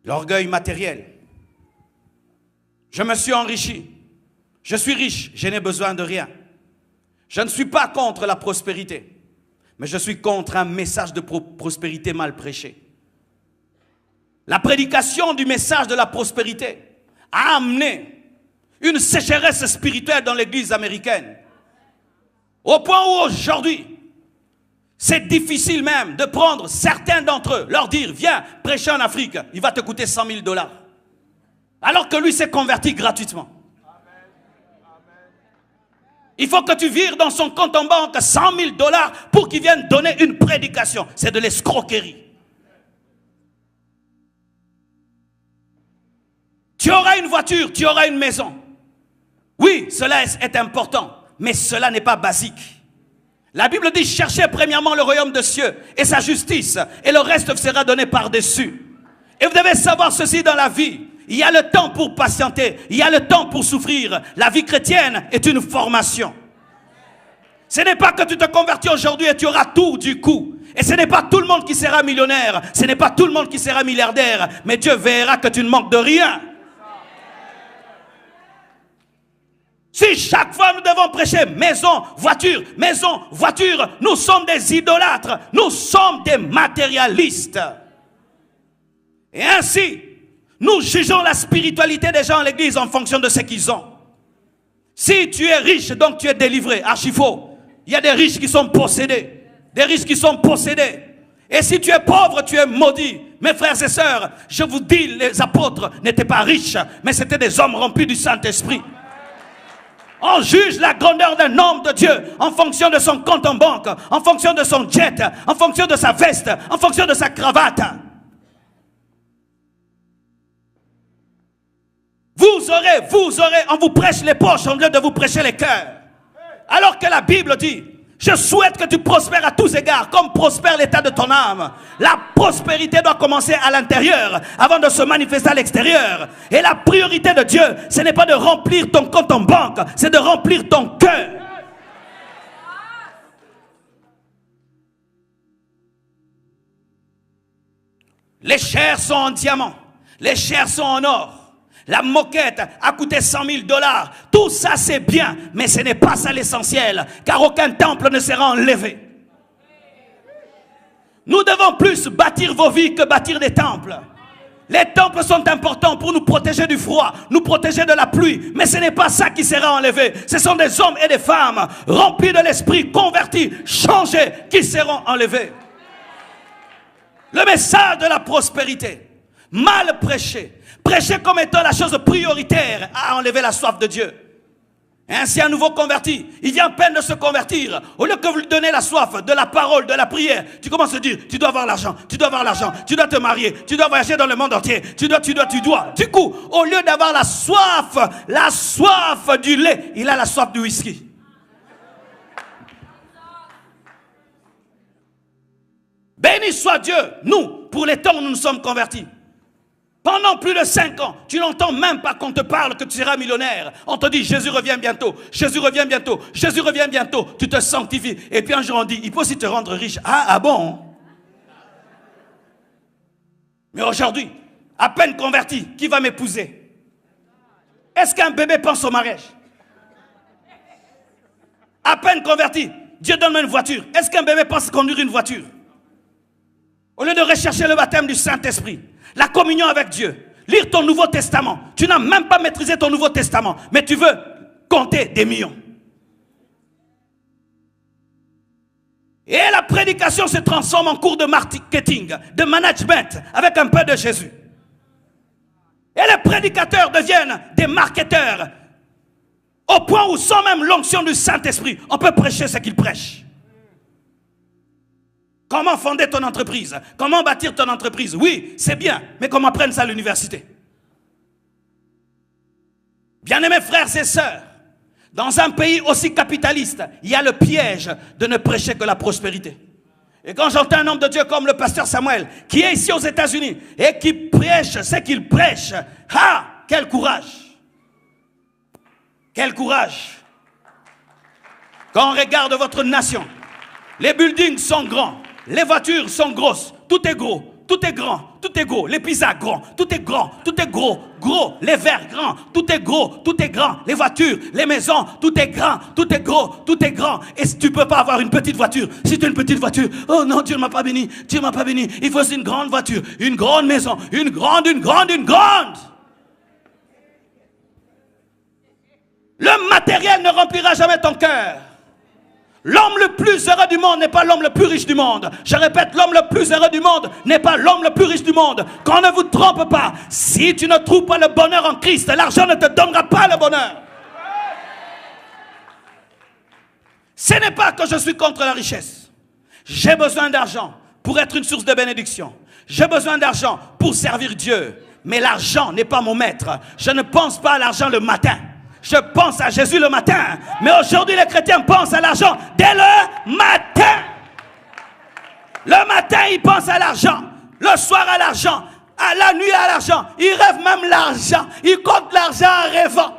L'orgueil matériel. Je me suis enrichi. Je suis riche, je n'ai besoin de rien. Je ne suis pas contre la prospérité, mais je suis contre un message de prospérité mal prêché. La prédication du message de la prospérité a amené une sécheresse spirituelle dans l'église américaine. Au point où aujourd'hui, c'est difficile même de prendre certains d'entre eux, leur dire, viens prêcher en Afrique, il va te coûter 100 000 $. Alors que lui s'est converti gratuitement. Il faut que tu vires dans son compte en banque 100 000 $ pour qu'il vienne donner une prédication. C'est de l'escroquerie. Tu auras une voiture, tu auras une maison. Oui, cela est important, mais cela n'est pas basique. La Bible dit, cherchez premièrement le royaume de cieux et sa justice, et le reste sera donné par-dessus. Et vous devez savoir ceci dans la vie. Il y a le temps pour patienter, il y a le temps pour souffrir. La vie chrétienne est une formation. Ce n'est pas que tu te convertis aujourd'hui et tu auras tout du coup. Et ce n'est pas tout le monde qui sera millionnaire, ce n'est pas tout le monde qui sera milliardaire, mais Dieu verra que tu ne manques de rien. Si chaque fois nous devons prêcher maison, voiture, nous sommes des idolâtres, nous sommes des matérialistes. Et ainsi, nous jugeons la spiritualité des gens à l'église en fonction de ce qu'ils ont. Si tu es riche, donc tu es délivré. Archi faux. Il y a des riches qui sont possédés. Des riches qui sont possédés. Et si tu es pauvre, tu es maudit. Mes frères et sœurs, je vous dis, les apôtres n'étaient pas riches, mais c'était des hommes remplis du Saint-Esprit. On juge la grandeur d'un homme de Dieu en fonction de son compte en banque, en fonction de son jet, en fonction de sa veste, en fonction de sa cravate. Vous aurez, on vous prêche les poches au lieu de vous prêcher les cœurs. Alors que la Bible dit, je souhaite que tu prospères à tous égards, comme prospère l'état de ton âme. La prospérité doit commencer à l'intérieur, avant de se manifester à l'extérieur. Et la priorité de Dieu, ce n'est pas de remplir ton compte en banque, c'est de remplir ton cœur. Les chairs sont en diamant, les chairs sont en or. La moquette a coûté 100 000 $. Tout ça c'est bien, mais ce n'est pas ça l'essentiel, car aucun temple ne sera enlevé. Nous devons plus bâtir vos vies que bâtir des temples. Les temples sont importants pour nous protéger du froid, nous protéger de la pluie, mais ce n'est pas ça qui sera enlevé. Ce sont des hommes et des femmes remplis de l'esprit, convertis, changés, qui seront enlevés. Le message de la prospérité, mal prêché, prêché comme étant la chose prioritaire à enlever la soif de Dieu. Et ainsi un nouveau converti, il vient à peine de se convertir. Au lieu que vous lui donnez la soif de la parole, de la prière, tu commences à dire, tu dois avoir l'argent, tu dois avoir l'argent, tu dois te marier, tu dois voyager dans le monde entier, tu dois. Du coup, au lieu d'avoir la soif du lait, il a la soif du whisky. Béni soit Dieu, nous, pour les temps où nous nous sommes convertis. Pendant plus de 5 ans, tu n'entends même pas qu'on te parle que tu seras millionnaire. On te dit Jésus revient bientôt, Jésus revient bientôt, Jésus revient bientôt. Tu te sanctifies. Et puis un jour on dit, il peut aussi te rendre riche. Ah bon? Mais aujourd'hui, à peine converti, qui va m'épouser? Est-ce qu'un bébé pense au mariage? À peine converti, Dieu donne-moi une voiture. Est-ce qu'un bébé pense conduire une voiture? Au lieu de rechercher le baptême du Saint-Esprit, la communion avec Dieu, lire ton Nouveau Testament. Tu n'as même pas maîtrisé ton Nouveau Testament, mais tu veux compter des millions. Et la prédication se transforme en cours de marketing, de management, avec un peu de Jésus. Et les prédicateurs deviennent des marketeurs, au point où, sans même l'onction du Saint-Esprit, on peut prêcher ce qu'ils prêchent. Comment fonder ton entreprise? Comment bâtir ton entreprise? Oui, c'est bien, mais comment apprendre ça à l'université? Bien-aimés frères et sœurs, dans un pays aussi capitaliste, il y a le piège de ne prêcher que la prospérité. Et quand j'entends un homme de Dieu comme le pasteur Samuel, qui est ici aux États-Unis et qui prêche ce qu'il prêche, ah, quel courage! Quel courage! Quand on regarde votre nation, les buildings sont grands. Les voitures sont grosses, tout est gros. tout est grand, tout est gros. Les pizzas grands, tout est grand, tout est gros, gros. Les verres grands, tout est gros, tout est grand. Les voitures, les maisons, tout est grand, tout est gros, tout est grand. Et si tu ne peux pas avoir une petite voiture, si tu as une petite voiture, oh non, Dieu ne m'a pas béni, Dieu ne m'a pas béni. Il faut une grande voiture, une grande maison, une grande. Le matériel ne remplira jamais ton cœur. L'homme le plus heureux du monde n'est pas l'homme le plus riche du monde. Je répète, l'homme le plus heureux du monde n'est pas l'homme le plus riche du monde. Qu'on ne vous trompe pas. Si tu ne trouves pas le bonheur en Christ, l'argent ne te donnera pas le bonheur. Ce n'est pas que je suis contre la richesse. J'ai besoin d'argent pour être une source de bénédiction. J'ai besoin d'argent pour servir Dieu. Mais l'argent n'est pas mon maître. Je ne pense pas à l'argent le matin. Je pense à Jésus le matin. Mais aujourd'hui, les chrétiens pensent à l'argent dès le matin. Le matin, ils pensent à l'argent. Le soir, à l'argent. À la nuit, à l'argent. Ils rêvent même l'argent. Ils comptent l'argent en rêvant.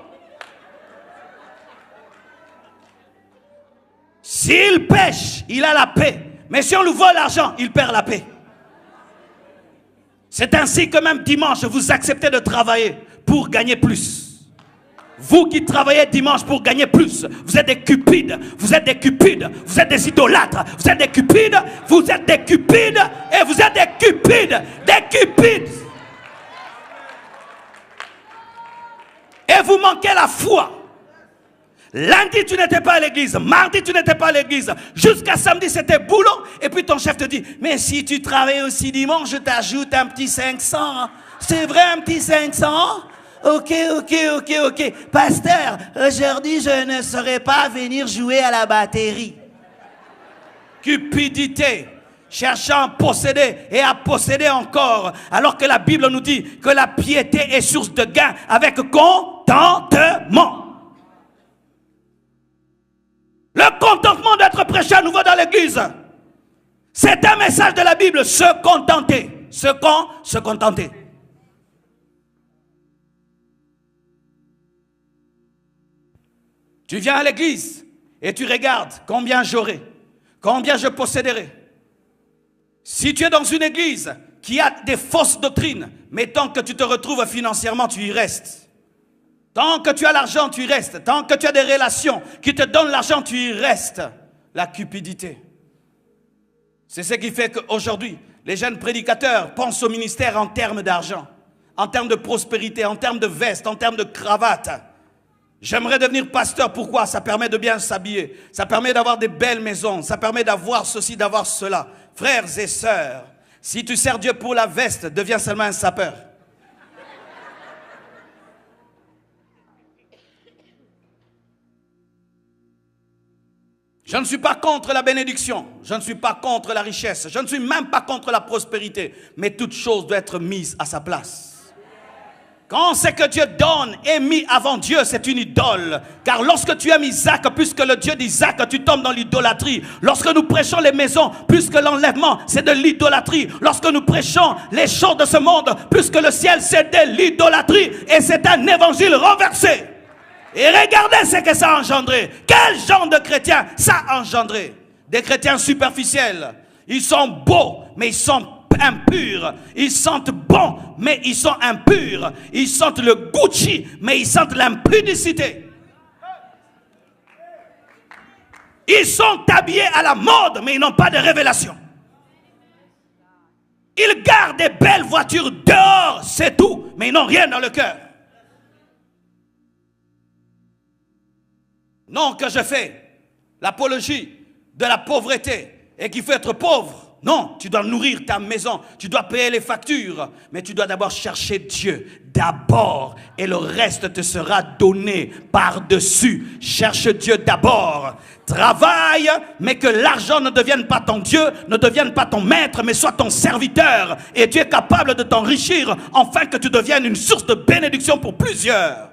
S'il pêche, il a la paix. Mais si on lui vole l'argent, il perd la paix. C'est ainsi que même dimanche, vous acceptez de travailler pour gagner plus. Vous qui travaillez dimanche pour gagner plus, vous êtes des cupides, vous êtes des cupides, vous êtes des idolâtres, vous êtes des cupides, vous êtes des cupides, et vous êtes des cupides, des cupides. Et vous manquez la foi. Lundi, tu n'étais pas à l'église. Mardi, tu n'étais pas à l'église. Jusqu'à samedi, c'était boulot. Et puis ton chef te dit, mais si tu travailles aussi dimanche, je t'ajoute un petit 500. C'est vrai, un petit 500? Ok. Pasteur, aujourd'hui, je ne saurais pas venir jouer à la batterie. Cupidité. Cherchant à posséder et à posséder encore. Alors que la Bible nous dit que la piété est source de gain avec contentement. Le contentement d'être prêché à nouveau dans l'église. C'est un message de la Bible. Se contenter. Se contenter. Tu viens à l'église et tu regardes combien j'aurai, combien je posséderai. Si tu es dans une église qui a des fausses doctrines, mais tant que tu te retrouves financièrement, tu y restes. Tant que tu as l'argent, tu y restes. Tant que tu as des relations qui te donnent l'argent, tu y restes. La cupidité. C'est ce qui fait qu'aujourd'hui, les jeunes prédicateurs pensent au ministère en termes d'argent, en termes de prospérité, en termes de veste, en termes de cravate. J'aimerais devenir pasteur. Pourquoi? Ça permet de bien s'habiller. Ça permet d'avoir des belles maisons. Ça permet d'avoir ceci, d'avoir cela. Frères et sœurs, si tu sers Dieu pour la veste, deviens seulement un sapeur. Je ne suis pas contre la bénédiction. Je ne suis pas contre la richesse. Je ne suis même pas contre la prospérité. Mais toute chose doit être mise à sa place. Quand c'est que Dieu donne et mis avant Dieu, c'est une idole. Car lorsque tu aimes Isaac plus que le Dieu d'Isaac, tu tombes dans l'idolâtrie. Lorsque nous prêchons les maisons plus que l'enlèvement, c'est de l'idolâtrie. Lorsque nous prêchons les choses de ce monde plus que le ciel, c'est de l'idolâtrie. Et c'est un évangile renversé. Et regardez ce que ça a engendré. Quel genre de chrétiens ça a engendré? Des chrétiens superficiels. Ils sont beaux, mais ils sont impurs. Ils sentent bon, mais ils sont impurs. Ils sentent le Gucci, mais ils sentent l'impudicité. Ils sont habillés à la mode, mais ils n'ont pas de révélation. Ils gardent des belles voitures dehors, c'est tout, mais ils n'ont rien dans le cœur. Non que je fais l'apologie de la pauvreté et qu'il faut être pauvre. Non, tu dois nourrir ta maison, tu dois payer les factures, mais tu dois d'abord chercher Dieu, d'abord, et le reste te sera donné par-dessus. Cherche Dieu d'abord, travaille, mais que l'argent ne devienne pas ton Dieu, ne devienne pas ton maître, mais soit ton serviteur, et tu es capable de t'enrichir, afin que tu deviennes une source de bénédiction pour plusieurs.